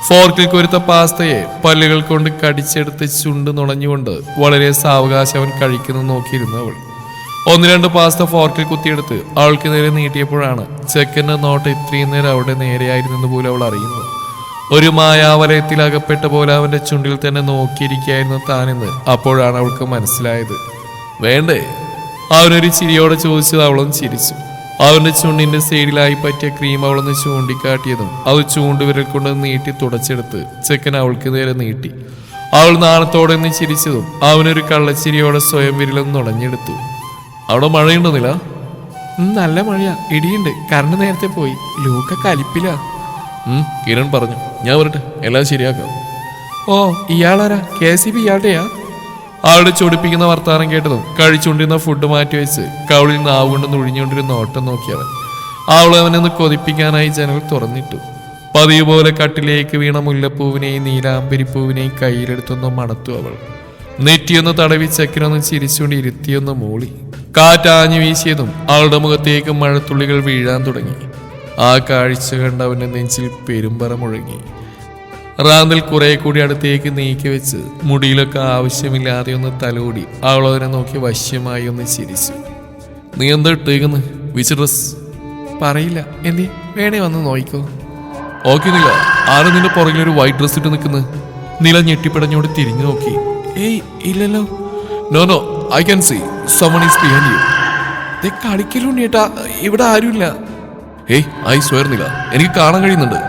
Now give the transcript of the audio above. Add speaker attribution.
Speaker 1: ഫോർക്കിൽ കൊരുത്ത പാസ്തയെ പല്ലുകൾ കൊണ്ട് കടിച്ചെടുത്ത് ചുണ്ട് നുണഞ്ഞുകൊണ്ട് വളരെ സാവകാശം അവൻ കഴിക്കുന്നു നോക്കിയിരുന്നു അവൾ. 1-2 പാസ്ത ഫോർക്കിൽ കുത്തിയെടുത്ത് അവൾക്ക് നേരെ നീട്ടിയപ്പോഴാണ് ചെക്കൻ്റെ നോട്ട് ഇത്രയും നേരം അവിടെ നേരെയായിരുന്നെന്ന് പോലും അവൾ അറിയുന്നു. ഒരു മായാവലയത്തിൽ അകപ്പെട്ട പോലെ അവന്റെ ചുണ്ടിൽ തന്നെ നോക്കിയിരിക്കുകയായിരുന്നു താനെന്ന് അപ്പോഴാണ് അവൾക്ക് മനസ്സിലായത്. വേണ്ടേ? അവനൊരു ചിരിയോടെ ചോദിച്ചത് അവളും ചിരിച്ചു. അവന്റെ ചുണ്ടിന്റെ സൈഡിലായി പറ്റിയ ക്രീം അവളൊന്ന് ചൂണ്ടിക്കാട്ടിയതും അത് ചൂണ്ടുവിരൽ കൊണ്ട് നീട്ടി തുടച്ചെടുത്ത് ചെക്കൻ അവൾക്ക് നേരെ നീട്ടി. അവൾ നാണത്തോടെ നിന്ന് ചിരിച്ചതും അവനൊരു കള്ളച്ചിരിയോടെ സ്വയം വിരലൊന്ന് നുണഞ്ഞെടുത്തു. അവിടെ മഴയുണ്ടെന്നില്ല? നല്ല മഴയാ, ഇടിയുണ്ട്, കറണ്ട് നേരത്തെ പോയി, ലൂക്ക കലിപ്പില്ല. കിരൺ പറഞ്ഞു. ഞാൻ വരട്ടെ, എല്ലാം ശരിയാക്കാം. ഓ, ഇയാളാരാ? KCB ഇയാളുടെയാ? അവളുടെ ചൊടിപ്പിക്കുന്ന വർത്താനം കേട്ടതും കഴിച്ചുകൊണ്ടിരുന്ന ഫുഡ് മാറ്റിവെച്ച് കവളിൽ നാവ് കൊണ്ടൊന്ന് ഒഴിഞ്ഞുകൊണ്ടിരുന്ന നോട്ടം നോക്കിയവൻ. അവളെ അവനൊന്ന് കൊതിപ്പിക്കാനായി ജനൽ തുറന്നിട്ടു. പതിവ് പോലെ കട്ടിലേക്ക് വീണ മുല്ലപ്പൂവിനെയും നീലാമ്പരിപ്പൂവിനെയും കയ്യിലെടുത്തൊന്ന് മണത്തു അവൾ. നെറ്റിയൊന്ന് തടവി ചെക്കിനൊന്ന് ചിരിച്ചുകൊണ്ട് ഇരുത്തിയൊന്ന് മൂളി. കാറ്റാഞ്ഞു വീശിയതും അവളുടെ മുഖത്തേക്ക് മഴത്തുള്ളികൾ വീഴാൻ തുടങ്ങി. ആ കാഴ്ച കണ്ട് അവന്റെ നെഞ്ചിൽ പെരുമ്പറ മുഴങ്ങി. റാന്തൽ കുറെ കൂടി അടുത്തേക്ക് നീക്കി വെച്ച് മുടിയിലൊക്കെ ആവശ്യമില്ലാതെ ഒന്ന് തലോടി അവൾ അതിനെ നോക്കി വശ്യമായി ഒന്ന് ചിരിച്ചു. നീ എന്താ ഇട്ടേക്കുന്നു? Which dress? പറയില്ല. എന്തേ? വേണേ വന്ന് നോയിക്കോ. ഓക്കെ നില, ആരും നിന്റെ പുറകിലൊരു വൈറ്റ് ഡ്രസ് ഇട്ട് നിൽക്കുന്നത്? നില ഞെട്ടിപ്പിടഞ്ഞോട് തിരിഞ്ഞു നോക്കി. ഏയ് ഇല്ലല്ലോ. No I can see someone is behind you. കളിക്കലുണ്ടേട്ടാ, ഇവിടെ ആരുമില്ല. ഏയ് ഐ സ്വയർ നില, എനിക്ക് കാണാൻ കഴിയുന്നുണ്ട്.